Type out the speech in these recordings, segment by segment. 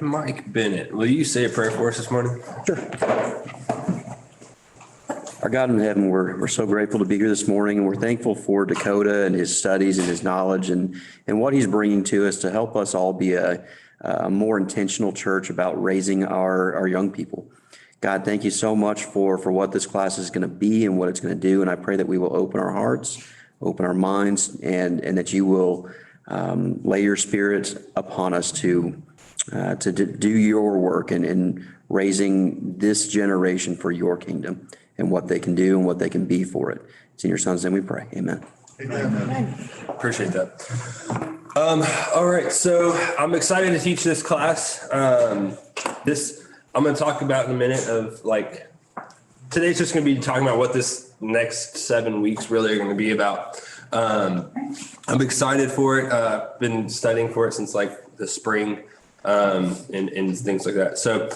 Mike Bennett, will you say a prayer for us this morning? Sure. Our God in heaven, we're so grateful to be here this morning, and we're thankful for Dakota and his studies and his knowledge and what he's bringing to us to help us all be a more intentional church about raising our young people. God, thank you so much for what this class is going to be and what it's going to do. And I pray that we will open our hearts, open our minds, and that you will lay your spirit upon us to do your work in raising this generation for your kingdom and what they can do and what they can be for it. It's in your son's name we pray. Amen. Amen. Appreciate that. All right. So I'm excited to teach this class. I'm going to talk about in a minute of today's just going to be talking about what this next 7 weeks really are going to be about. I'm excited for it. Been studying for it since the spring, and things like that. So,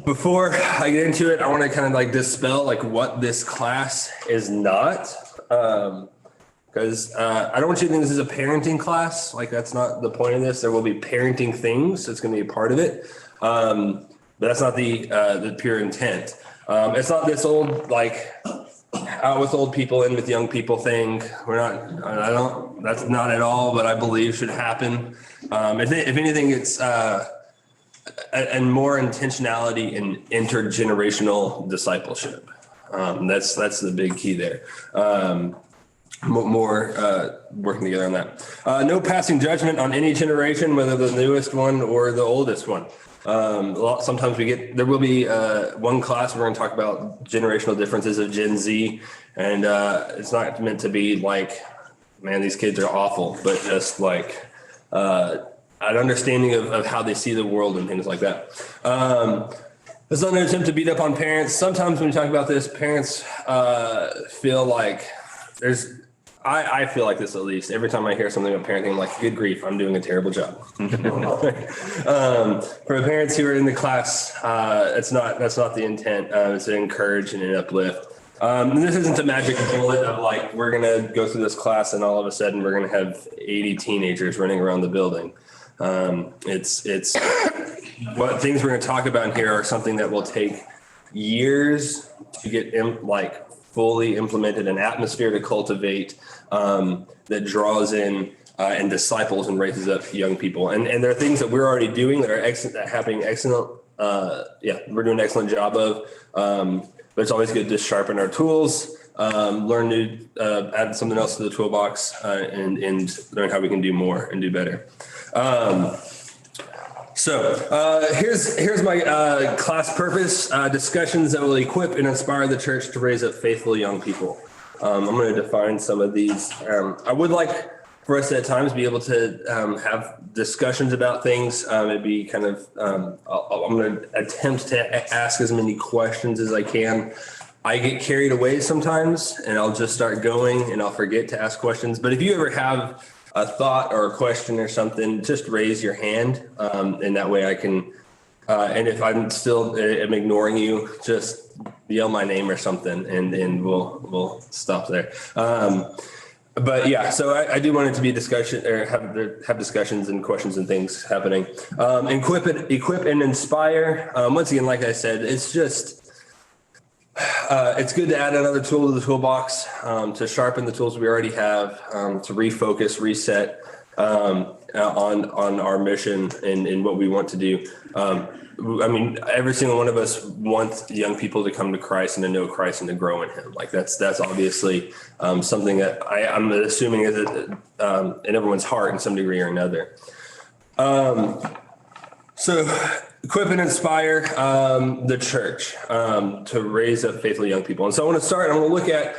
before I get into it, I want to kind of dispel what this class is not. Because I don't want you to think this is a parenting class. That's not the point of this. There will be parenting things. It's going to be a part of it. But that's not the pure intent. It's not this old, out with old people, in with young people thing. That's not at all what I believe should happen. If anything, it's and more intentionality in intergenerational discipleship. That's the big key there. More working together on that. No passing judgment on any generation, whether the newest one or the oldest one. Sometimes there will be one class we're going to talk about generational differences of Gen Z, and it's not meant to be man, these kids are awful, but just an understanding of how they see the world and things like that. It's not an attempt to beat up on parents. Sometimes when we talk about this, parents feel like I feel like this, at least every time I hear something about parenting, I'm like, good grief, I'm doing a terrible job. For the parents who are in the class, that's not the intent. It's to encourage and uplift. And this isn't a magic bullet of we're going to go through this class and all of a sudden we're going to have 80 teenagers running around the building. It's what things we're going to talk about here are something that will take years to get fully implemented, an atmosphere to cultivate that draws in and disciples and raises up young people. And there are things that we're already doing that are excellent, that happening excellent. We're doing an excellent job of. But it's always good to sharpen our tools, learn new, add something else to the toolbox, and learn how we can do more and do better. Here's my class purpose, discussions that will equip and inspire the church to raise up faithful young people. I'm going to define some of these. I would like for us at times be able to have discussions about things. It'd be kind of, I'm going to attempt to ask as many questions as I can. I get carried away sometimes and I'll just start going and I'll forget to ask questions. But if you ever have a thought or a question or something, just raise your hand. And that way I can, and if I'm still am ignoring you, just yell my name or something and we'll stop there. But yeah, so I do want it to be discussion or have discussions and questions and things happening. Equip and inspire. Once again, like I said, it's just, it's good to add another tool to the toolbox, to sharpen the tools we already have, to refocus, reset on our mission and what we want to do. Every single one of us wants young people to come to Christ and to know Christ and to grow in Him. That's obviously something that I'm assuming is in everyone's heart in some degree or another. So equip and inspire the church to raise up faithful young people. And so I want to start. I'm going to look at.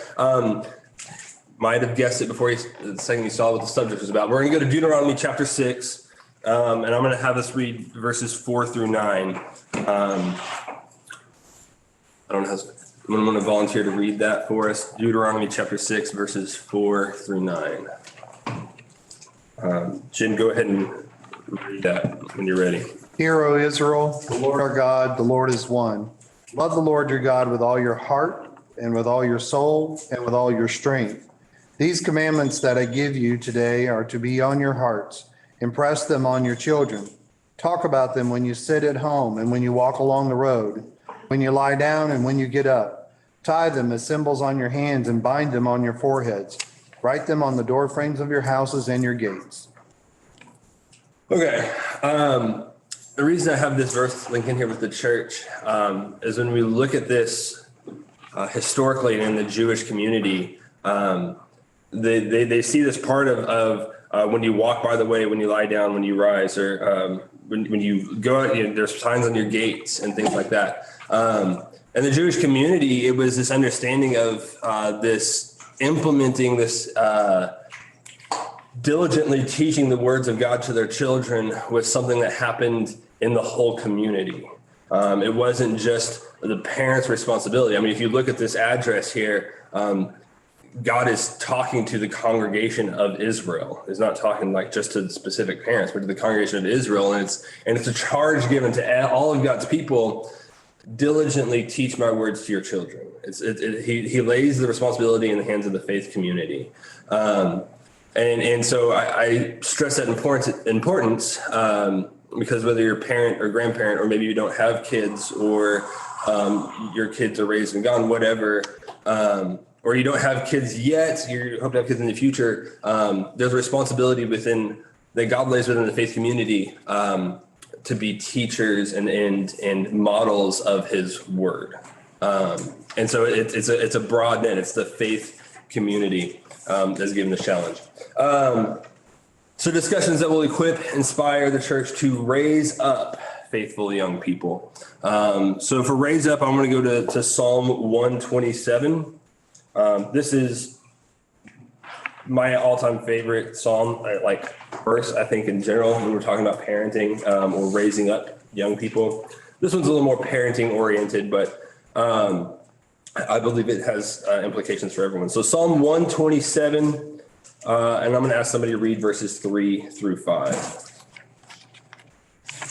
Might have guessed it before the second you saw what the subject was about. We're going to go to Deuteronomy chapter 6. And I'm going to have us read verses 4 through 9. I don't know. Anyone want to volunteer to read that for us? Deuteronomy chapter 6, verses 4 through 9. Jen, go ahead and read that when you're ready. Hear, O Israel, the Lord our God, the Lord is one. Love the Lord your God with all your heart and with all your soul and with all your strength. These commandments that I give you today are to be on your hearts. Impress them on your children. Talk about them when you sit at home and when you walk along the road, when you lie down and when you get up. Tie them as symbols on your hands and bind them on your foreheads. Write them on the door frames of your houses and your gates. Okay. The reason I have this verse linked in here with the church is when we look at this historically in the Jewish community, they see this part of when you walk by the way, when you lie down, when you rise, or when you go out, there's signs on your gates and things like that. In the Jewish community, it was this understanding of this implementing this diligently teaching the words of God to their children was something that happened in the whole community. It wasn't just the parents' responsibility. I mean, if you look at this address here, God is talking to the congregation of Israel. He's not talking like just to specific parents, but to the congregation of Israel. And it's a charge given to all of God's people. Diligently teach my words to your children. He lays the responsibility in the hands of the faith community. And so I stress that importance because whether you're a parent or grandparent, or maybe you don't have kids, or your kids are raised and gone, whatever, or you don't have kids yet, you hope to have kids in the future, there's a responsibility that God lays within the faith community to be teachers and models of his word. And so it's a broad net. It's the faith community that's given this challenge. So discussions that will equip, inspire the church to raise up faithful young people. So for raise up, I'm going to go to Psalm 127. This is my all-time favorite psalm, like verse, I think in general, when we're talking about parenting or raising up young people. This one's a little more parenting oriented, but I believe it has implications for everyone. So Psalm 127, and I'm going to ask somebody to read verses 3 through 5.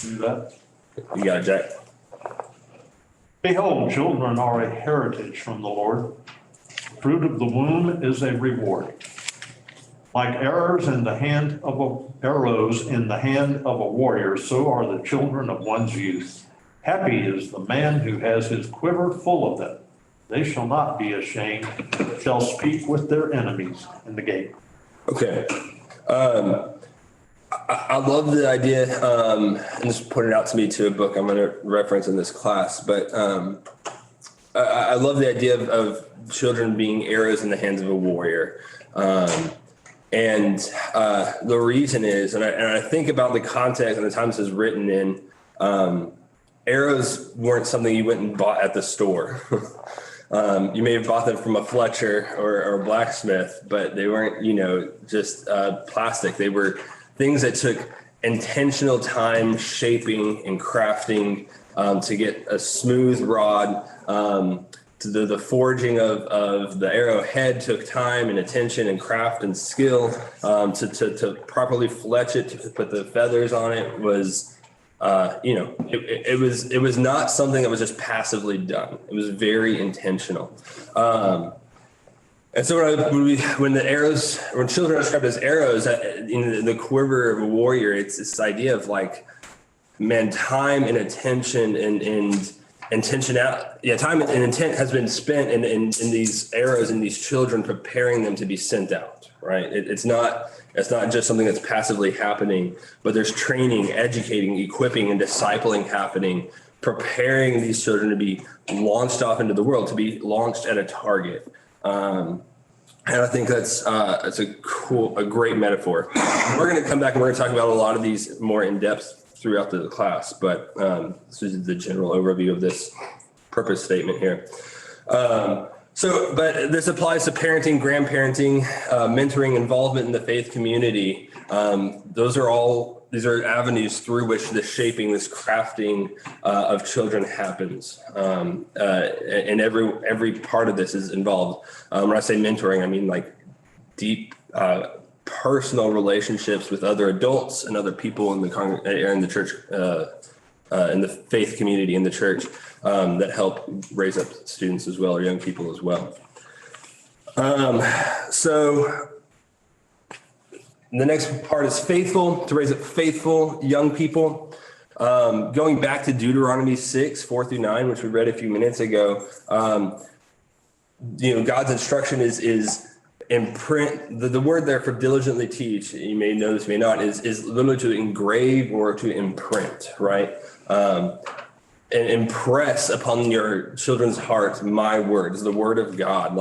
Do that. You got it, Jack. Behold, children are a heritage from the Lord. Fruit of the womb is a reward. Like arrows in the hand of a warrior, so are the children of one's youth. Happy is the man who has his quiver full of them. They shall not be ashamed, but shall speak with their enemies in the gate. Okay. I love the idea, and this pointed out to me to a book I'm going to reference in this class, but I love the idea of children being arrows in the hands of a warrior. And the reason is, and I think about the context and the time this is written in, arrows weren't something you went and bought at the store. You may have bought them from a Fletcher or a blacksmith, but they weren't, just plastic. They were things that took intentional time shaping and crafting to get a smooth rod. The forging of the arrowhead took time and attention and craft and skill. To properly fletch it, to put the feathers on it was, it was not something that was just passively done. It was very intentional. And so when children are described as arrows in the quiver of a warrior, it's this idea of time and attention and time and intent has been spent in these arrows and these children, preparing them to be sent out, right? It's not just something that's passively happening, but there's training, educating, equipping, and discipling happening, preparing these children to be launched off into the world, to be launched at a target. And I think that's a great metaphor. We're going to come back and we're going to talk about a lot of these more in depth throughout the class, but this is the general overview of this purpose statement here. But this applies to parenting, grandparenting, mentoring, involvement in the faith community. These are avenues through which this shaping, this crafting of children happens. And every part of this is involved. When I say mentoring, I mean deep personal relationships with other adults and other people in the church, in the faith community in the church that help raise up students as well, or young people as well. So the next part is faithful, to raise up faithful young people. Going back to Deuteronomy 6:4-9, which we read a few minutes ago, God's instruction is imprint. The word there for diligently teach, you may know this, may not, is literally to engrave or to imprint, right? And impress upon your children's hearts my words, the word of God.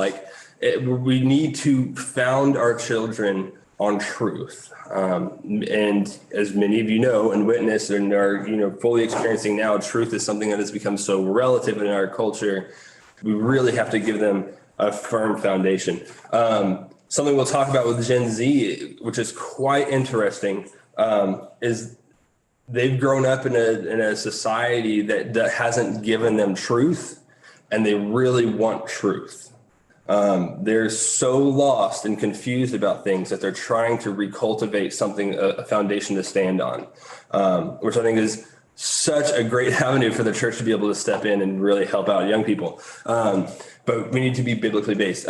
We need to found our children on truth. And as many of you know and witness and are, fully experiencing now, truth is something that has become so relative in our culture. We really have to give them a firm foundation. Something we'll talk about with Gen Z, which is quite interesting, is they've grown up in a society that hasn't given them truth, and they really want truth. They're so lost and confused about things that they're trying to recultivate something, a foundation to stand on, which I think is such a great avenue for the church to be able to step in and really help out young people. But we need to be biblically based,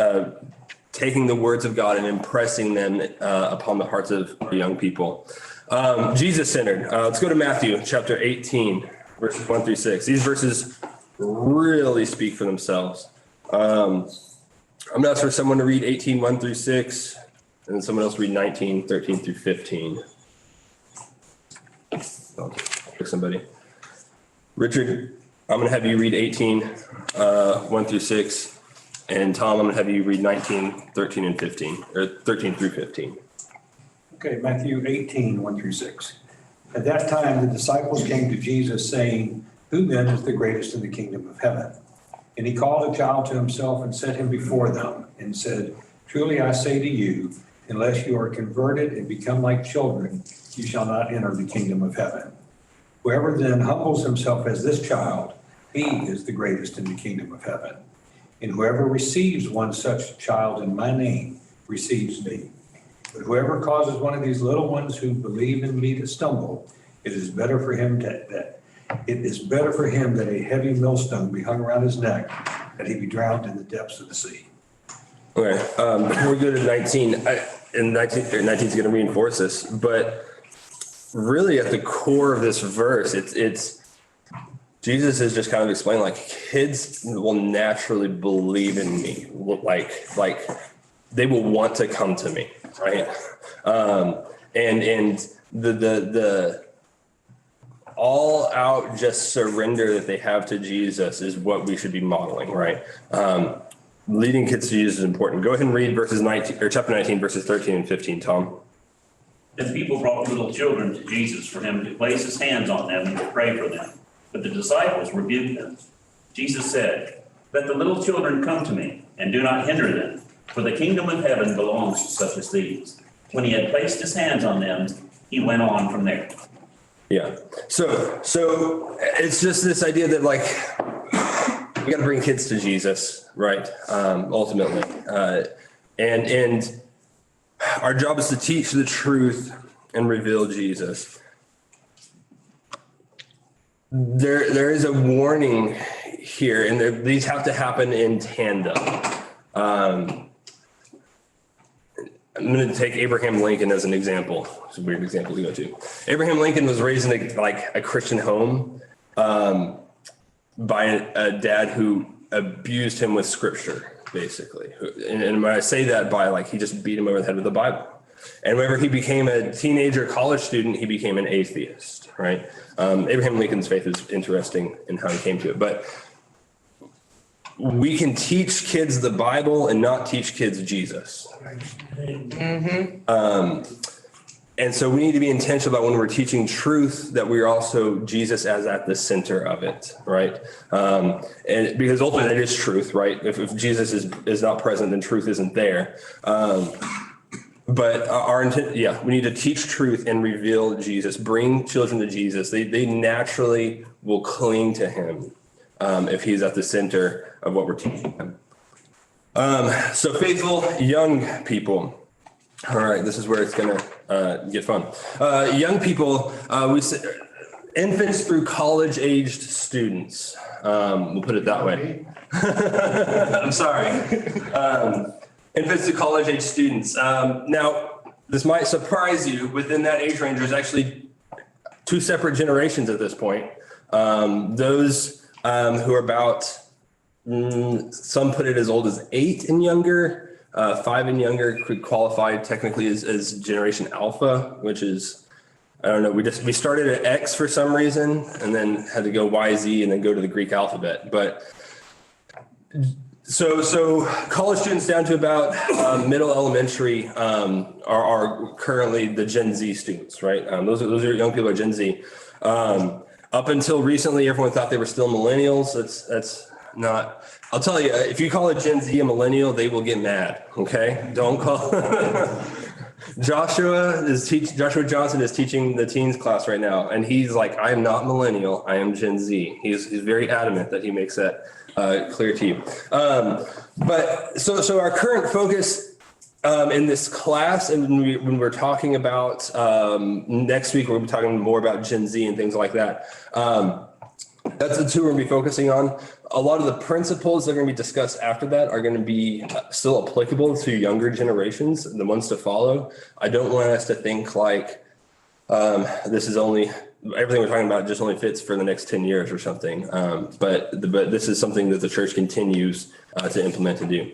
taking the words of God and impressing them upon the hearts of young people. Jesus-centered. Let's go to Matthew chapter 18, verses 1-6. These verses really speak for themselves. I'm going to ask for someone to read 18, 1-6, and then someone else read 19, 13-15. I'll pick somebody. Richard, I'm going to have you read 18, 1-6, and Tom, I'm going to have you read 19, 13, and 15, or 13-15. Okay, Matthew 18, 1-6. At that time, the disciples came to Jesus saying, "Who then is the greatest in the kingdom of heaven?" And he called a child to himself and set him before them and said, "Truly I say to you, unless you are converted and become like children, you shall not enter the kingdom of heaven. Whoever then humbles himself as this child, he is the greatest in the kingdom of heaven. And whoever receives one such child in my name receives me. But whoever causes one of these little ones who believe in me to stumble, it is better for him that a heavy millstone be hung around his neck, that he be drowned in the depths of the sea." Okay, before we go to 19, and 19 is going to reinforce this, but really at the core of this verse, it's Jesus is just kind of explaining, kids will naturally believe in me, like they will want to come to me, right? And the all out just surrender that they have to Jesus is what we should be modeling, right? Leading kids to Jesus is important. Go ahead and read verses 19 or chapter 19, verses 13 and 15, Tom. Then people brought little children to Jesus for him to place his hands on them and to pray for them. But the disciples rebuked them. Jesus said, "Let the little children come to me, and do not hinder them, for the kingdom of heaven belongs to such as these." When he had placed his hands on them, he went on from there. Yeah. So it's just this idea that we got to bring kids to Jesus, right? Ultimately, and our job is to teach the truth and reveal Jesus. There is a warning here, and these have to happen in tandem. I'm going to take Abraham Lincoln as an example. It's a weird example to go to. Abraham Lincoln was raised in a Christian home by a dad who abused him with scripture, basically. And when I say that by he just beat him over the head with the Bible. And whenever he became a teenager, college student, he became an atheist, right? Abraham Lincoln's faith is interesting in how he came to it. But we can teach kids the Bible and not teach kids Jesus. And so we need to be intentional about when we're teaching truth that we're also Jesus as at the center of it, right? And because ultimately it is truth, right? If Jesus is not present, then truth isn't there. But our intent, we need to teach truth and reveal Jesus, bring children to Jesus. They naturally will cling to him if he's at the center of what we're teaching them. So faithful young people. All right, this is where it's going to get fun. Young people, we say infants through college-aged students. We'll put it that way. I'm sorry. infants to college age students. Now, this might surprise you. Within that age range, there's actually two separate generations at this point. Those who are about, some put it as old as 8 and younger, 5 and younger could qualify technically as Generation Alpha, which is, I don't know, we started at X for some reason and then had to go Y, Z, and then go to the Greek alphabet. But so college students down to about middle elementary are currently the Gen Z students, right? Those are young people are Gen Z. Up until recently, everyone thought they were still millennials. That's not. I'll tell you, if you call a Gen Z a millennial, they will get mad. Okay, don't call. Joshua Johnson is teaching the teens class right now, and he's like, I am not millennial, I am Gen Z. He's very adamant that he makes that clear to you. But so our current focus in this class, and when we're talking about next week, we'll be talking more about Gen Z and things like that. That's the two we're going to be focusing on. A lot of the principles that are going to be discussed after that are going to be still applicable to younger generations, the ones to follow. I don't want us to think like this is only, everything we're talking about just only fits for the next 10 years or something. But this is something that the church continues to implement and do.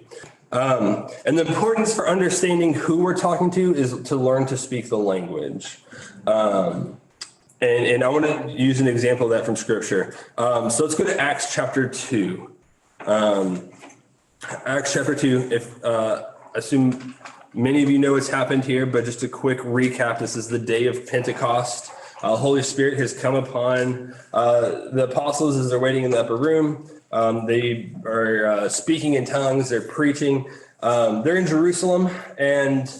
And the importance for understanding who we're talking to is to learn to speak the language. And I want to use an example of that from scripture. So let's go to Acts chapter 2. Acts chapter 2, if assume many of you know what's happened here, but just a quick recap. This is the day of Pentecost. Holy Spirit has come upon the apostles as they're waiting in the upper room. They are speaking in tongues. They're preaching. They're in Jerusalem, and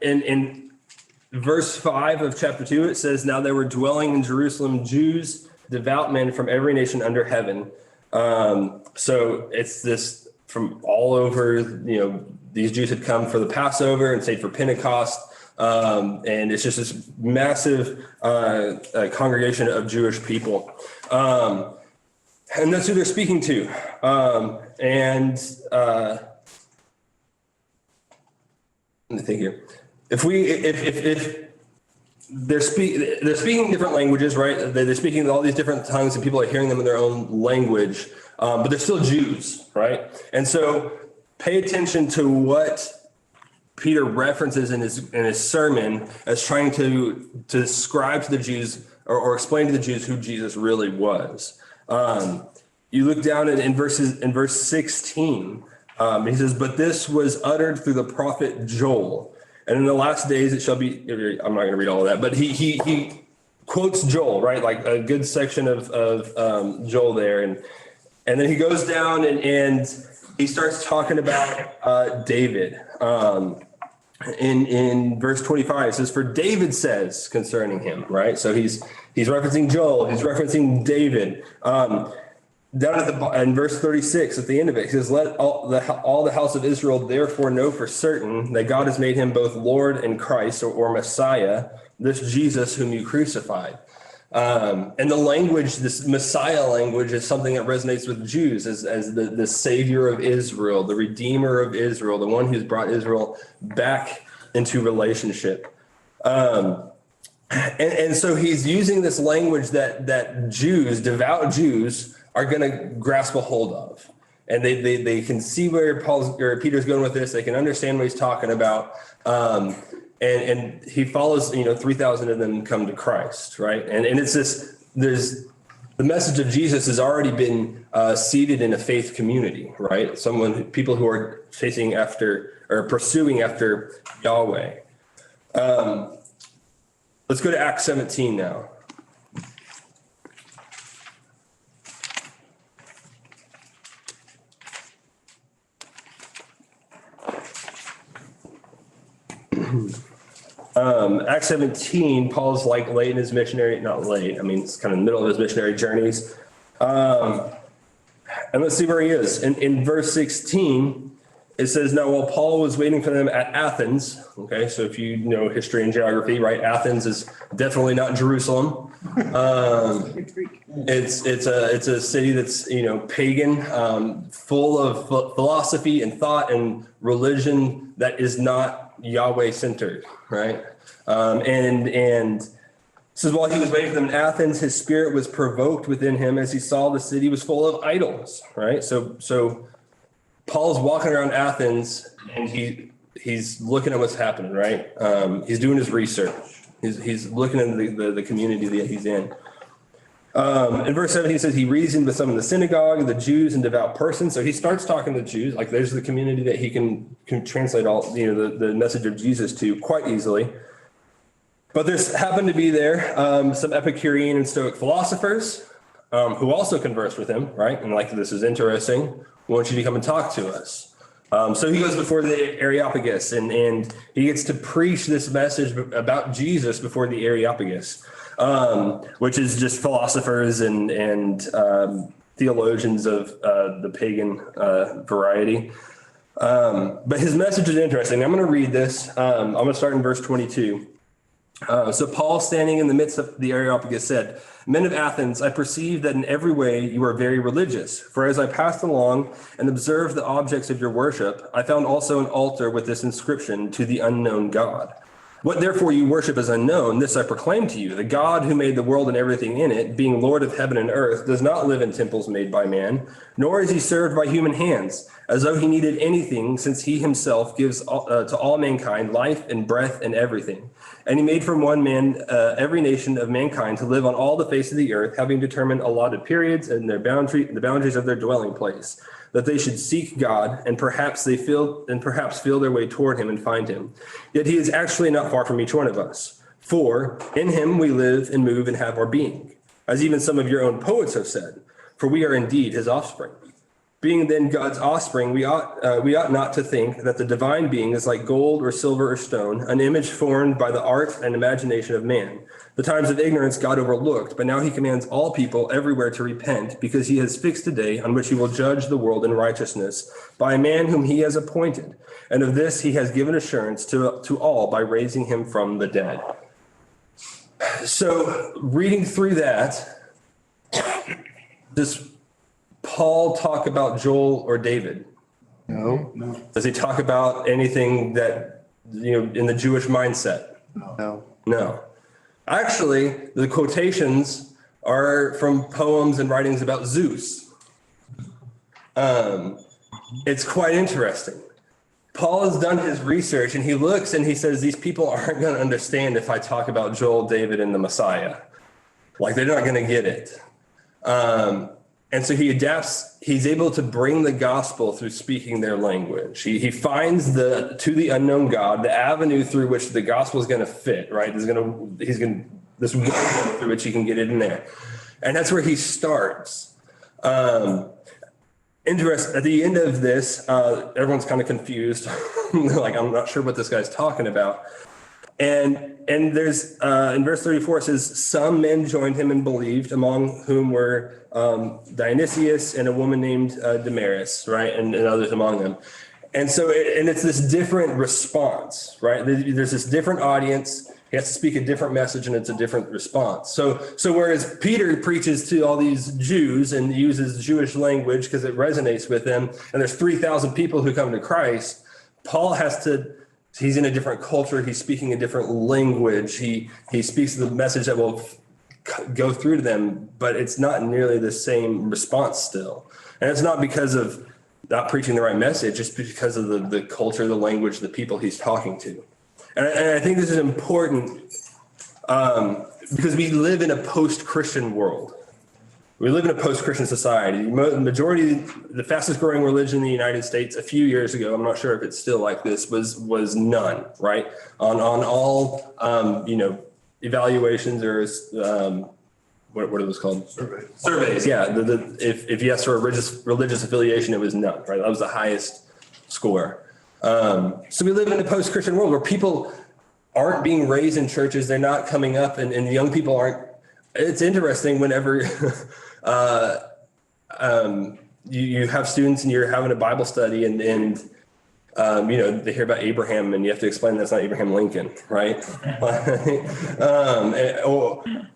in verse 5 of chapter 2, it says, now there were dwelling in Jerusalem Jews, devout men from every nation under heaven. So it's this from all over, you know, these Jews had come for the Passover and stayed for Pentecost. And it's just this massive congregation of Jewish people. And that's who they're speaking to. Let me think here. If they're speaking different languages, right? They're speaking all these different tongues, and people are hearing them in their own language, but they're still Jews, right? And so pay attention to what Peter references in his sermon as trying to describe to the Jews or explain to the Jews who Jesus really was. You look down in verse 16. He says, but this was uttered through the prophet Joel. And in the last days it shall be, I'm not going to read all of that, but he quotes Joel, right? Like a good section of Joel there. And then he goes down and he starts talking about David. In verse 25, it says, for David says concerning him, right? So he's referencing Joel, he's referencing David. Down at in verse 36, at the end of it, he says, let all the house of Israel therefore know for certain that God has made him both Lord and Christ, or Messiah, this Jesus whom you crucified. And the language, this Messiah language, is something that resonates with Jews as the Savior of Israel, the Redeemer of Israel, the one who's brought Israel back into relationship. And so he's using this language that Jews, devout Jews, are going to grasp a hold of. And they can see where Peter's going with this. They can understand what he's talking about. And he follows, 3,000 of them come to Christ, right? And it's the message of Jesus has already been seeded in a faith community, right? People who are chasing after or pursuing after Yahweh. Let's go to Acts 17 now. Acts 17, Paul's like late in his missionary, not late, it's kind of in the middle of his missionary journeys. And let's see where he is. In verse 16, it says, now while Paul was waiting for them at Athens, okay, so if you know history and geography, right, Athens is definitely not Jerusalem. It's a city that's, pagan, full of philosophy and thought and religion that is not Yahweh centered, right? And says while he was waiting for them in Athens, his spirit was provoked within him as he saw the city was full of idols, right? So Paul's walking around Athens and he's looking at what's happening, right? He's doing his research. He's looking at the community that he's in. In verse 17, he says he reasoned with some in the synagogue, the Jews and devout persons. So he starts talking to Jews, like there's the community that he can translate all, the message of Jesus to quite easily. But there's happened to be there some Epicurean and Stoic philosophers who also conversed with him, right? And like, this is interesting. We want you to come and talk to us. So he goes before the Areopagus and he gets to preach this message about Jesus before the Areopagus, which is just philosophers and theologians of the pagan variety. But his message is interesting. I'm going to read this. I'm going to start in verse 22. So Paul, standing in the midst of the Areopagus, said, "Men of Athens, I perceive that in every way you are very religious. For as I passed along and observed the objects of your worship, I found also an altar with this inscription, 'To the unknown God.' What therefore you worship as unknown, this I proclaim to you. The God who made the world and everything in it, being Lord of heaven and earth, does not live in temples made by man, nor is he served by human hands, as though he needed anything, since he himself gives to all mankind life and breath and everything. And he made from one man every nation of mankind to live on all the face of the earth, having determined allotted periods and the boundaries of their dwelling place, that they should seek God, and perhaps feel their way toward him and find him. Yet he is actually not far from each one of us. For in him we live and move and have our being, as even some of your own poets have said, for we are indeed his offspring. Being then God's offspring, we ought not to think that the divine being is like gold or silver or stone, an image formed by the art and imagination of man. The times of ignorance God overlooked, but now he commands all people everywhere to repent, because he has fixed a day on which he will judge the world in righteousness by a man whom he has appointed. And of this he has given assurance to all by raising him from the dead." So reading through that, does Paul talk about Joel or David? No, Does he talk about anything that, in the Jewish mindset? no. No. Actually, the quotations are from poems and writings about Zeus. It's quite interesting. Paul has done his research and he looks and he says, these people aren't going to understand if I talk about Joel, David, and the Messiah. Like, they're not going to get it. And so he adapts, he's able to bring the gospel through speaking their language. He finds to the unknown God, the avenue through which the gospel is going to fit, right? This way through which he can get it in there. And that's where he starts. At the end of this, everyone's kind of confused. Like, I'm not sure what this guy's talking about. And there's, in verse 34, it says, some men joined him and believed, among whom were Dionysius and a woman named Damaris, right? And others among them. And so, it's this different response, right? There's this different audience. He has to speak a different message and it's a different response. So whereas Peter preaches to all these Jews and uses Jewish language because it resonates with them, and there's 3,000 people who come to Christ, Paul he's in a different culture. He's speaking a different language. He speaks the message that will go through to them, but it's not nearly the same response still. And it's not because of not preaching the right message, it's because of the culture, the language, the people he's talking to. And I think this is important because we live in a post-Christian world. We live in a post-Christian society. The fastest growing religion in the United States a few years ago, I'm not sure if it's still like this, was none, right? On all, evaluations or, what are those called? Surveys, yeah. If you asked for a religious affiliation, it was none, right? That was the highest score. So we live in a post-Christian world where people aren't being raised in churches. They're not coming up and young people aren't. It's interesting whenever you have students and you're having a Bible study and they hear about Abraham and you have to explain that's not Abraham Lincoln, right?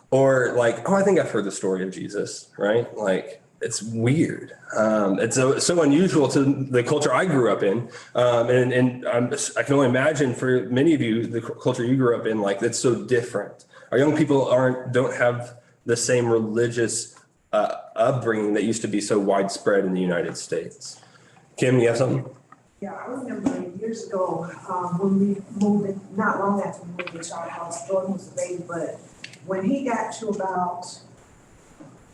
Or like, oh, I think I've heard the story of Jesus, right? Like, it's weird. It's so unusual to the culture I grew up in. I can only imagine for many of you, the culture you grew up in, like, that's so different. Our young people don't have the same religious upbringing that used to be so widespread in the United States. Kim, you have something? Yeah, I remember years ago, when we moved in, not long after we moved into our house, Jordan was a baby, but when he got to about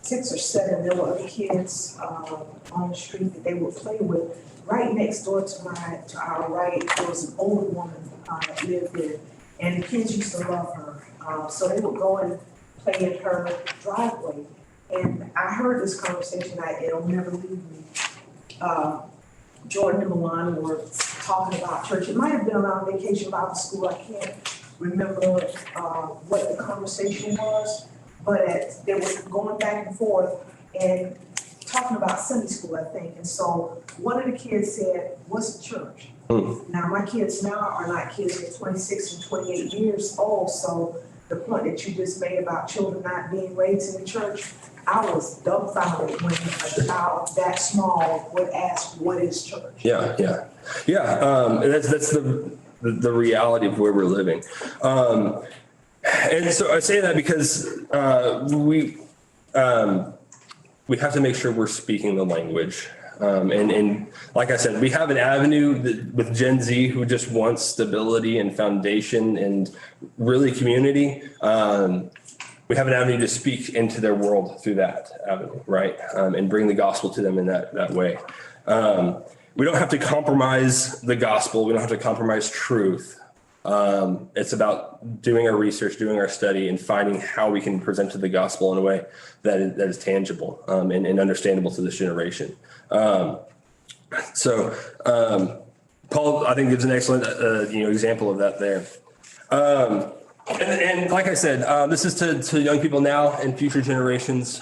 6 or 7, there were other kids, on the street that they would play with. Right next door to our right, there was an older woman, that lived there, and the kids used to love her. So they would go and play in her driveway. And I heard this conversation, it'll never leave me. Jordan and Milan were talking about church. It might have been around Vacation Bible School. I can't remember what the conversation was, but they were going back and forth and talking about Sunday school, I think. And so one of the kids said, "What's a church?" Now, my kids now are not kids, they're 26 and 28 years old. So the point that you just made about children not being raised in the church, I was dumbfounded when a child that small would ask, "What is church?" Yeah. That's the reality of where we're living. And so I say that because we have to make sure we're speaking the language. And like I said, we have an avenue with Gen Z who just wants stability and foundation and really community. We have an avenue to speak into their world through that avenue, right? And bring the gospel to them in that way. We don't have to compromise the gospel. We don't have to compromise truth. It's about doing our research, doing our study, and finding how we can present to the gospel in a way that is tangible and understandable to this generation. Paul, I think, gives an excellent example of that there. And like I said, this is to young people now and future generations.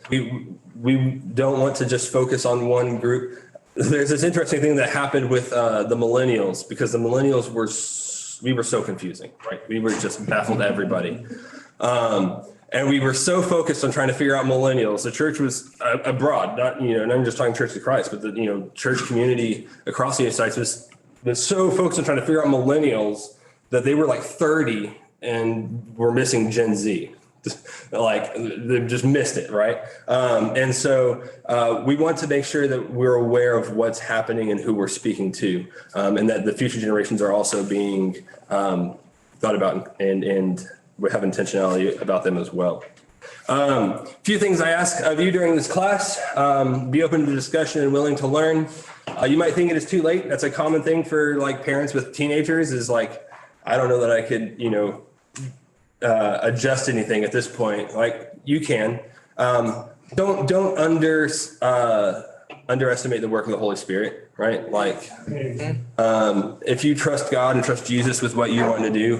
We don't want to just focus on one group. There's this interesting thing that happened with the millennials, because the millennials we were so confusing, right? We were just baffled everybody. And we were so focused on trying to figure out millennials. The church was abroad, not I'm just talking Church of Christ, but the church community across the United States was so focused on trying to figure out millennials that they were like 30 and were missing Gen Z. Like they just missed it, right? And so we want to make sure that we're aware of what's happening and who we're speaking to, and that the future generations are also being thought about, and we have intentionality about them as well. A few things I ask of you during this class: be open to discussion and willing to learn. You might think it is too late. That's a common thing for like parents with teenagers. Is like, I don't know that I could, adjust anything at this point. Like, you can. Don't underestimate the work of the Holy Spirit, right? Like, if you trust God and trust Jesus with what you want to do,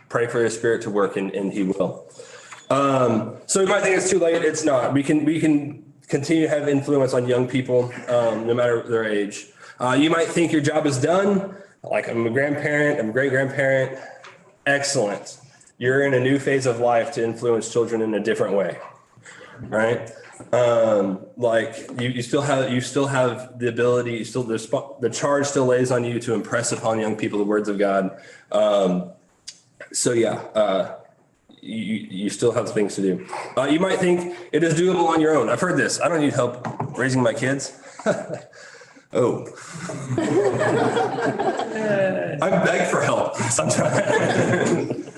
pray for His Spirit to work, and He will. So you might think it's too late. It's not. We can continue to have influence on young people, no matter their age. You might think your job is done. Like, I'm a grandparent, I'm a great grandparent. Excellent. You're in a new phase of life to influence children in a different way, right? Like you still have the ability. The charge still lays on you to impress upon young people the words of God. You still have things to do. You might think it is doable on your own. I've heard this. I don't need help raising my kids. Oh, I beg for help sometimes.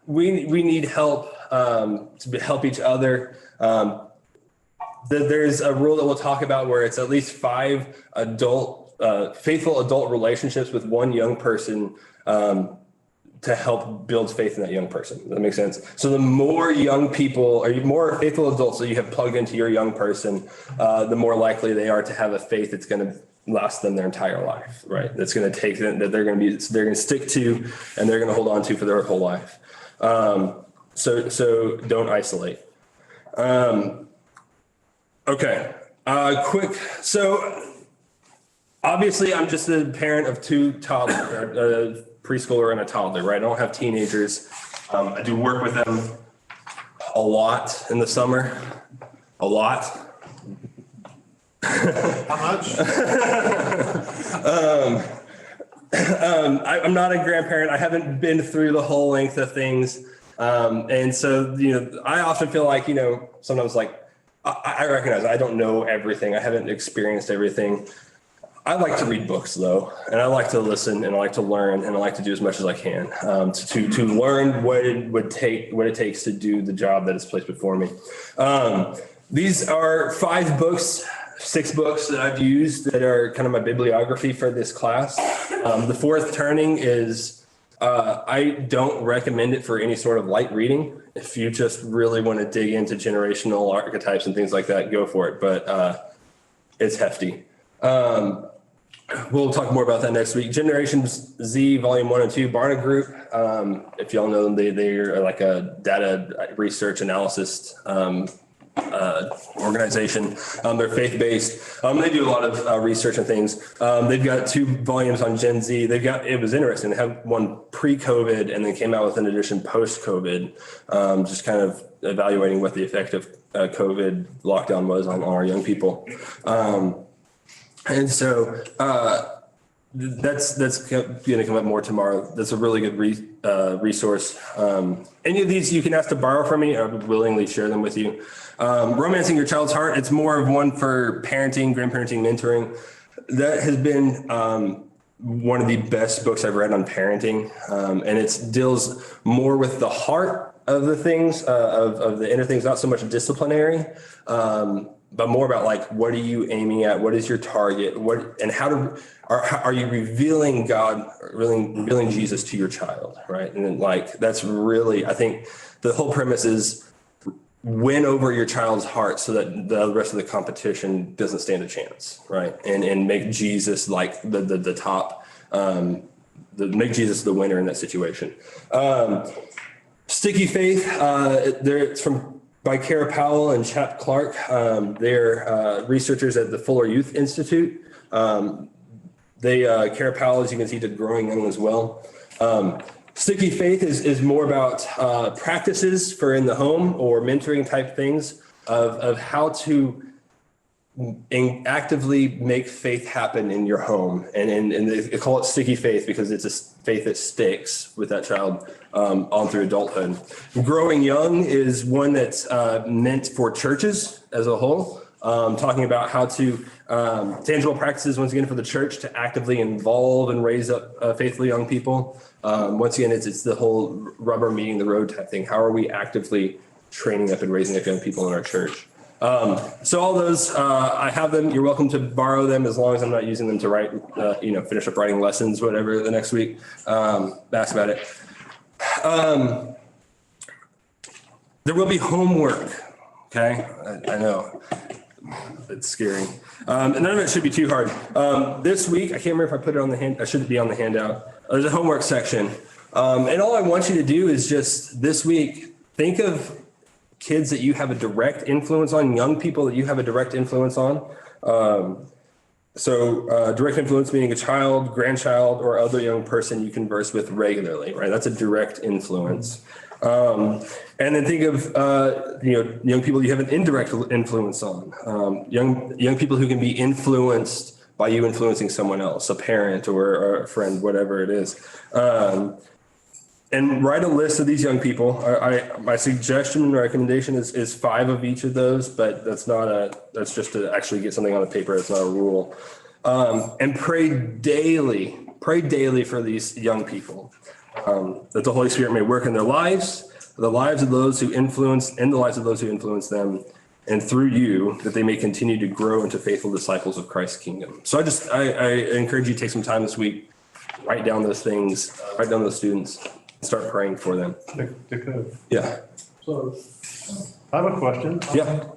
We need help to help each other. There's a rule that we'll talk about where it's at least 5 faithful adult relationships with one young person to help build faith in that young person. Does that make sense? So the more young people or more faithful adults that you have plugged into your young person, the more likely they are to have a faith that's going to last them their entire life, right? That's going to take them, that they're going to stick to, and they're going to hold on to for their whole life. So don't isolate. Okay, quick. So obviously I'm just a parent of two toddlers, a preschooler and a toddler, right? I don't have teenagers. I do work with them a lot in the summer, a lot. How much? I'm not a grandparent. I haven't been through the whole length of things. And so, I often feel like, sometimes like I recognize I don't know everything. I haven't experienced everything. I like to read books though, and I like to listen, and I like to learn, and I like to do as much as I can to learn what it takes to do the job that is placed before me. These are 5 books, 6 books that I've used that are kind of my bibliography for this class. The Fourth Turning is, I don't recommend it for any sort of light reading. If you just really want to dig into generational archetypes and things like that, go for it. But it's hefty. We'll talk more about that next week. Generation Z, Volume 1 and 2, Barna Group. If y'all know them, they're like a data research analysis organization. They're faith-based. They do a lot of research and things. They've got 2 volumes on Gen Z. It was interesting. They had one pre-COVID and then came out with an edition post-COVID, just kind of evaluating what the effect of COVID lockdown was on our young people. And so that's going to come up more tomorrow. That's a really good resource. Any of these you can ask to borrow from me. I would willingly share them with you. Romancing Your Child's Heart. It's more of one for parenting, grandparenting, mentoring. That has been one of the best books I've read on parenting. And it deals more with the heart of the things, of the inner things, not so much disciplinary, but more about like, what are you aiming at? What is your target? Are you revealing God, revealing Jesus to your child, right? And then like, that's really, I think the whole premise is win over your child's heart so that the rest of the competition doesn't stand a chance, right? And make Jesus like the top, make Jesus the winner in that situation. Sticky Faith, it's by Kara Powell and Chap Clark. They're researchers at the Fuller Youth Institute. Kara Powell, as you can see, did Growing Young as well. Sticky Faith is more about practices for in the home or mentoring type things of how to actively make faith happen in your home. And they call it Sticky Faith because it's a faith that sticks with that child on through adulthood. Growing Young is one that's meant for churches as a whole, talking about how to tangible practices, once again, for the church to actively involve and raise up faithful young people. Once again, it's the whole rubber meeting the road type thing. How are we actively training up and raising up young people in our church? So all those, I have them. You're welcome to borrow them as long as I'm not using them to write, finish up writing lessons, whatever, the next week. Ask about it. There will be homework. Okay. I know it's scary. And none of it should be too hard. This week, I can't remember if I put it on the hand. I should be on the handout. There's a homework section. And all I want you to do is just this week, think of kids that you have a direct influence on, young people that you have a direct influence on. So direct influence meaning a child, grandchild, or other young person you converse with regularly, right? That's a direct influence. And then think of, young people you have an indirect influence on, young people who can be influenced by you influencing someone else, a parent or a friend, whatever it is. And write a list of these young people. My suggestion and recommendation is 5 of each of those, but that's just to actually get something on the paper. It's not a rule. And pray daily for these young people, that the Holy Spirit may work in their lives, the lives of those who influence, and the lives of those who influence them, and through you, that they may continue to grow into faithful disciples of Christ's kingdom. So I encourage you to take some time this week, write down those things, write down those students. Start praying for them. The code. Yeah. So I have a question. Yeah.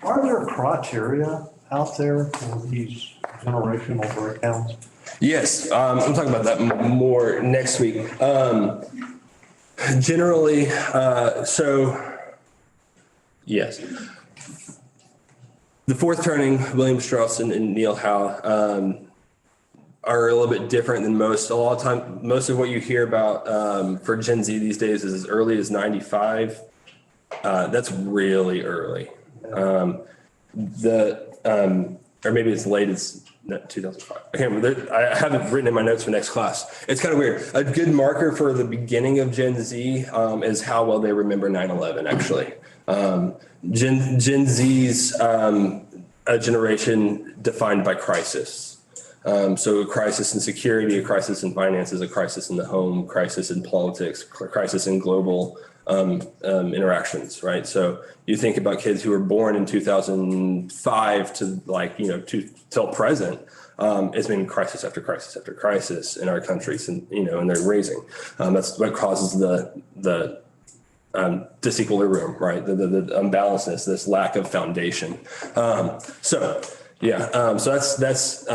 Are there criteria out there for these generational breakdowns? Yes. I'm talking about that more next week. Generally, so yes. The fourth turning, William Strauss and Neil Howe, are a little bit different than most. A lot of time, most of what you hear about for Gen Z these days is as early as 95. That's really early. Or maybe it's late as 2005. I can't remember. I have it written in my notes for next class. It's kind of weird. A good marker for the beginning of Gen Z is how well they remember 9/11, actually. Gen Z's a generation defined by crisis. So a crisis in security, a crisis in finances, a crisis in the home, crisis in politics, crisis in global interactions, right? So you think about kids who were born in 2005 to till present. It's been crisis after crisis after crisis in our countries, and and they're raising. That's what causes the disequilibrium, right? The unbalancedness, this lack of foundation. So that's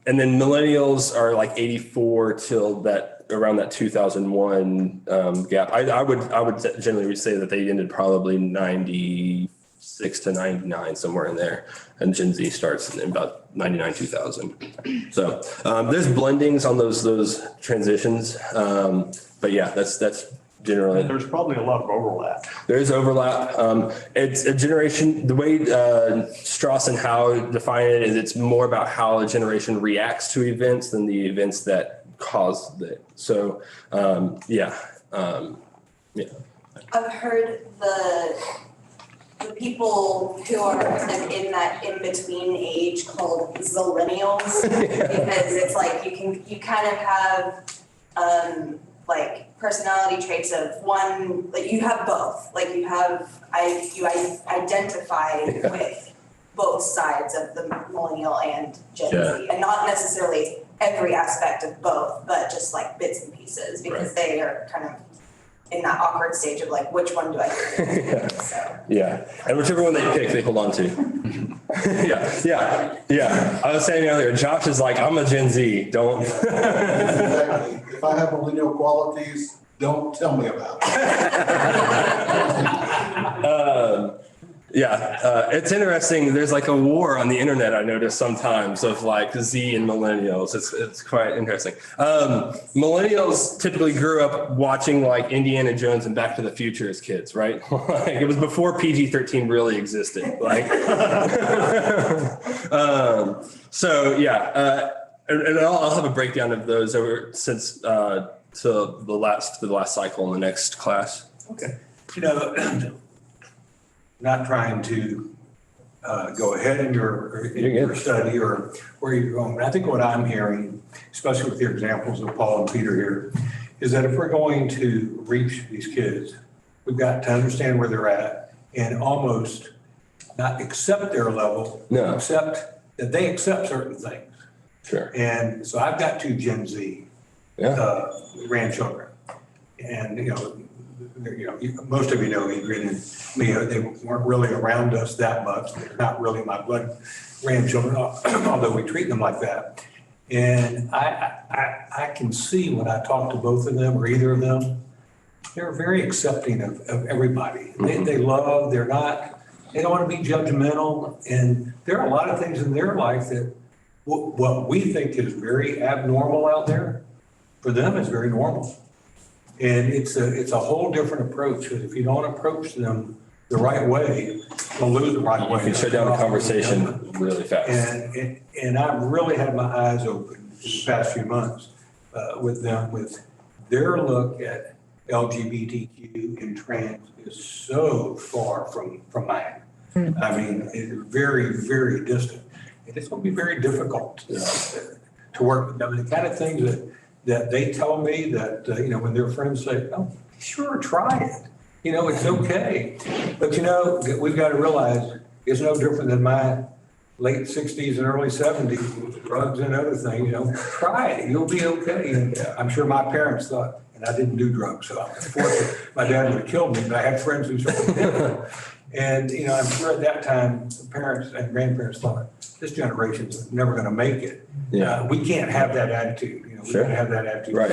and then millennials are like 84 till around that 2001 gap. I would generally say that they ended probably 96 to 99, somewhere in there, and Gen Z starts in about 99, 2000. So there's blendings on those transitions, but yeah, that's generally. There's probably a lot of overlap. There's overlap. It's a generation, the way Strauss and Howe define it is it's more about how a generation reacts to events than the events that caused it. So, yeah. I've heard the people who are kind of in that in-between age called zillennials, because it's like you kind of have like personality traits of one, like you have both, like you identify with both sides of the millennial and Gen Z, and not necessarily every aspect of both, but just like bits and pieces, because they are kind of in that awkward stage of like, which one do I do? Yeah, and whichever one they pick, they hold on to. Yeah. I was saying earlier, Josh is like, I'm a Gen Z. Don't. Exactly. If I have millennial qualities, don't tell me about it. It's interesting. There's like a war on the internet, I notice sometimes, of like Z and millennials. It's quite interesting. Millennials typically grew up watching like Indiana Jones and Back to the Future as kids, right? Like, it was before PG-13 really existed. Like, and I'll have a breakdown of those since to the last cycle in the next class. Okay. Not trying to go ahead in your study or where you're going, but I think what I'm hearing, especially with your examples of Paul and Peter here, is that if we're going to reach these kids, we've got to understand where they're at and almost not accept their level, accept that they accept certain things. Sure. And so I've got two Gen Z grandchildren, and most of Adrian and me, they weren't really around us that much. They're not really my blood grandchildren, although we treat them like that. And I can see when I talk to both of them or either of them, they're very accepting of everybody. Mm-hmm. They love, they don't want to be judgmental. And there are a lot of things in their life that what we think is very abnormal out there, for them is very normal. And it's a whole different approach, because if you don't approach them the right way, you'll lose the right way. You can shut down a conversation really fast. And I've really had my eyes open the past few months with them, with their look at LGBTQ and trans is so far from mine. I mean, it's very, very distant. And it's going to be very difficult to work with them. And the kind of things that they tell me that, when their friends say, oh, sure, try it. It's okay. But, we've got to realize it's no different than my late 60s and early 70s with drugs and other things. Try it. You'll be okay. And I'm sure my parents thought, and I didn't do drugs, so I'm fortunate. My dad would have killed me, but I had friends who certainly did. And, I'm sure at that time, parents and grandparents thought, this generation's never going to make it. Yeah. We can't have that attitude. We can't have that attitude. Right.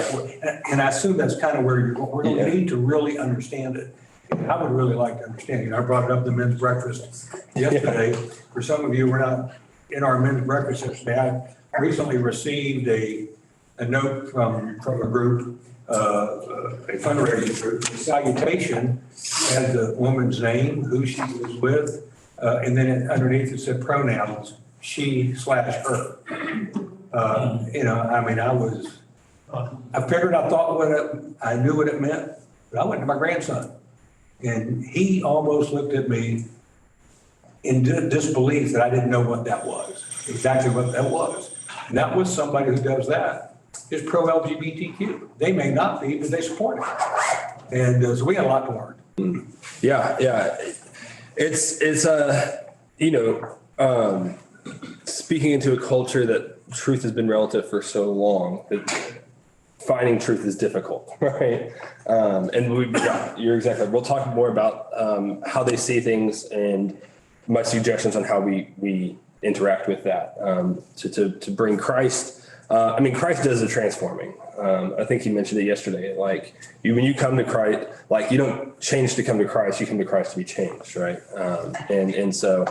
And I assume that's kind of where you're going. We need to really understand it I would really like to understand, I brought it up in the men's breakfast yesterday. For some of you, we're not in our men's breakfast yesterday. I recently received a note from a group, a fundraising group. The salutation had the woman's name, who she was with, and then underneath it said pronouns, she/her. I figured, I thought I knew what it meant, but I went to my grandson. And he almost looked at me in disbelief that I didn't know what that was, exactly what that was. And that was somebody who does that, is pro-LGBTQ. They may not be, but they support it. And so we got a lot to learn. Yeah. It's speaking into a culture that truth has been relative for so long, that finding truth is difficult, right? You're exactly right. We'll talk more about how they see things and my suggestions on how we interact with that to bring Christ. Christ does the transforming. I think he mentioned it yesterday. Like when you come to Christ, like you don't change to come to Christ, you come to Christ to be changed, right? So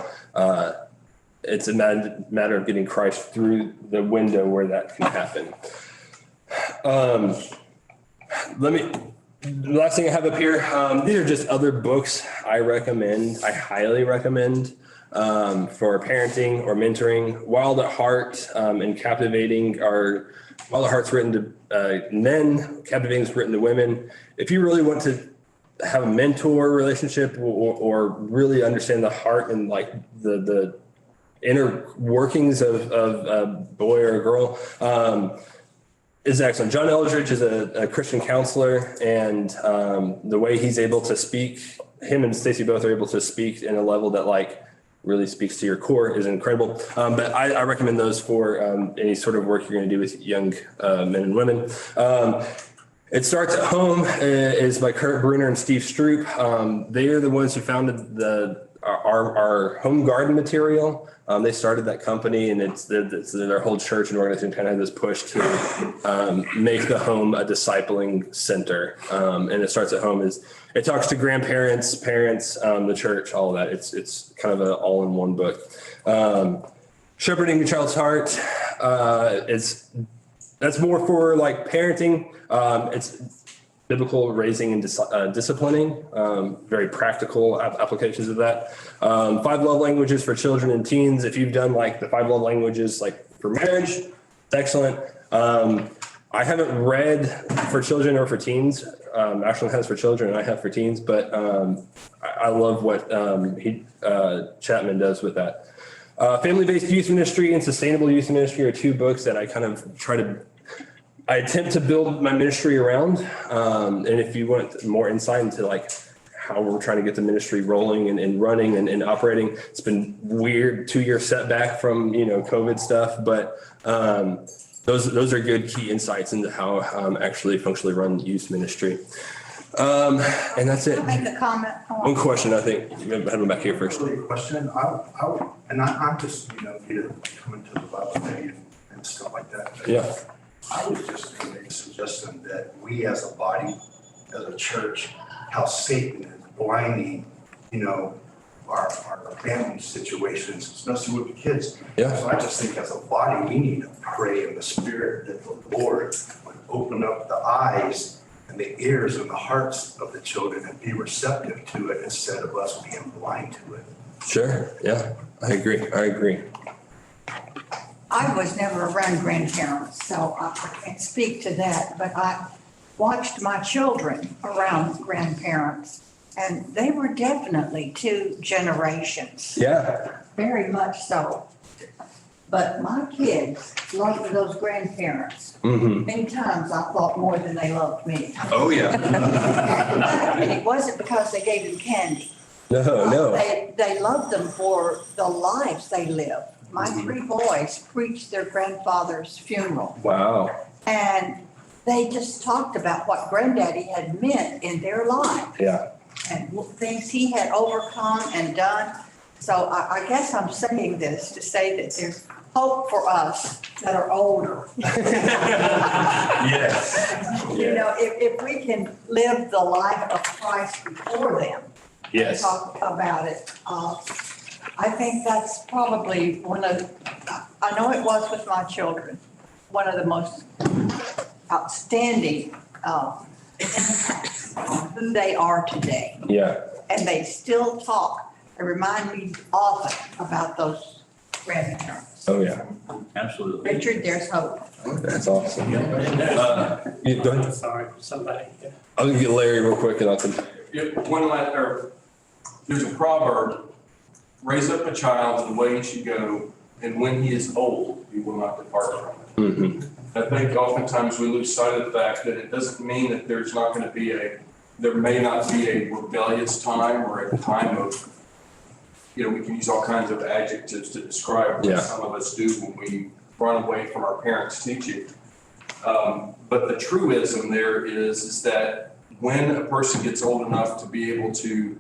it's a matter of getting Christ through the window where that can happen. The last thing I have up here, these are just other books I highly recommend for parenting or mentoring. Wild at Heart and Captivating are Wild at Heart's written to men, Captivating is written to women. If you really want to have a mentor relationship or really understand the heart and like the inner workings of a boy or a girl, is excellent. John Eldridge is a Christian counselor, and the way he's able to speak, him and Stacy both are able to speak in a level that like really speaks to your core is incredible. But I recommend those for any sort of work you're going to do with young men and women. It Starts at Home is by Kurt Bruner and Steve Stroop. They are the ones who founded our home garden material. They started that company, and it's their whole church and organization kind of has this push to make the home a discipling center. And It Starts at Home it talks to grandparents, parents, the church, all of that. It's kind of an all-in-one book. Shepherding Your Child's Heart. That's more for like parenting. It's biblical raising and disciplining, very practical applications of that. 5 love languages for children and teens. If you've done like the 5 love languages, like for marriage, it's excellent. I haven't read for children or for teens. Ashland has for children and I have for teens, but I love what Chapman does with that. Family-based youth ministry and sustainable youth ministry are 2 books that I kind of I attempt to build my ministry around. And if you want more insight into like how we're trying to get the ministry rolling and running and operating, it's been weird 2-year setback from, COVID stuff, but those are good key insights into how actually functionally run youth ministry. And that's it. I'll make a comment. One question, I think. I had one back here first. Question, I'm just, here coming to the Bible study and stuff like that. Yeah. I was just going to make a suggestion that we as a body, as a church, how Satan is blinding, our family situations, especially with the kids. Yeah. So I just think as a body, we need to pray in the spirit that the Lord would open up the eyes and the ears and the hearts of the children and be receptive to it instead of us being blind to it. Sure. Yeah, I agree. I was never around grandparents, so I can't speak to that, but I watched my children around grandparents, and they were definitely 2 generations. Yeah. Very much so. But my kids loved those grandparents. Mm-hmm. Many times I thought more than they loved me. Oh, yeah. And it wasn't because they gave them candy. No. They loved them for the lives they lived. My 3 boys preached their grandfather's funeral. Wow. And they just talked about what granddaddy had meant in their life. Yeah. And things he had overcome and done. So I guess I'm saying this to say that there's hope for us that are older. Yes. You know, if we can live the life of Christ before them. Yes. Talk about it. I think that's probably I know it was with my children, one of the most outstanding impacts on who they are today. Yeah. And they still talk and remind me often about those grandparents. Oh, yeah. Absolutely. Richard, there's hope. That's awesome. Go ahead. Sorry, somebody. I'll get Larry real quick and I'll come. There's a proverb, raise up a child in the way he should go, and when he is old, he will not depart from it. Mm-hmm. I think oftentimes we lose sight of the fact that it doesn't mean that there may not be a rebellious time or a time of, we can use all kinds of adjectives to describe what some of us do when we run away from our parents' teaching. But the truism there is that when a person gets old enough to be able to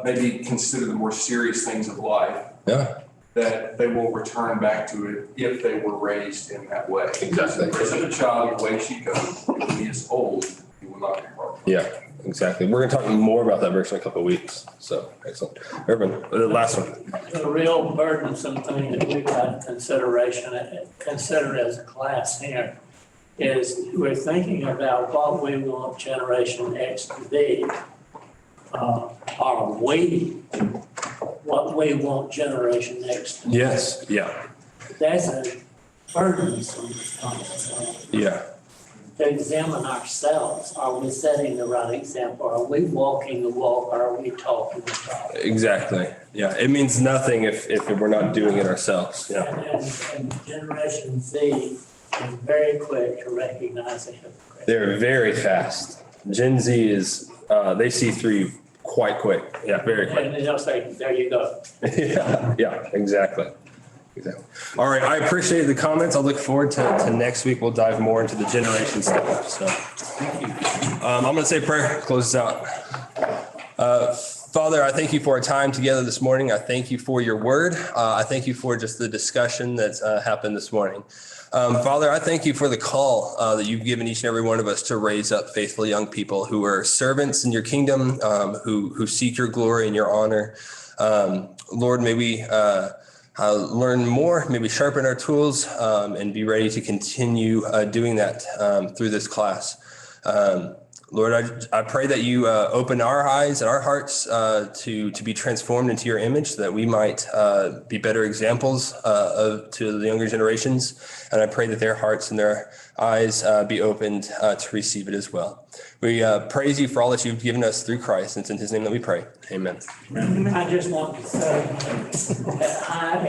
maybe consider the more serious things of life, that they will return back to it if they were raised in that way. Exactly. Raise up a child the way she goes, when he is old, he will not depart. Yeah, exactly. We're going to talk more about that verse in a couple of weeks. So excellent. Urban, the last one. The real burdensome thing that we've got considered as a class here is we're thinking about what we want Generation X to be. Are we what we want Generation X to be? Yes. Yeah. That's a burdensome thing. Yeah. To examine ourselves. Are we setting the right example? Are we walking the walk? Are we talking the talk? Exactly. Yeah. It means nothing if we're not doing it ourselves. Yeah. And Generation Z is very quick to recognize a hypocrite. They're very fast. Gen Z is, they see through quite quick. Yeah, very quick. And they'll say, there you go. Yeah, exactly. All right, I appreciate the comments. I'll look forward to next week. We'll dive more into the generation stuff. So thank you. I'm going to say a prayer, close this out. Father, I thank you for our time together this morning. I thank you for your word. I thank you for just the discussion that's happened this morning. Father, I thank you for the call that you've given each and every one of us to raise up faithful young people who are servants in your kingdom, who seek your glory and your honor. Lord, may we learn more, maybe sharpen our tools, and be ready to continue doing that through this class. Lord, I pray that you open our eyes and our hearts to be transformed into your image, so that we might be better examples to the younger generations. And I pray that their hearts and their eyes be opened to receive it as well. We praise you for all that you've given us through Christ. And it's in his name that we pray. Amen. I just want to say that I am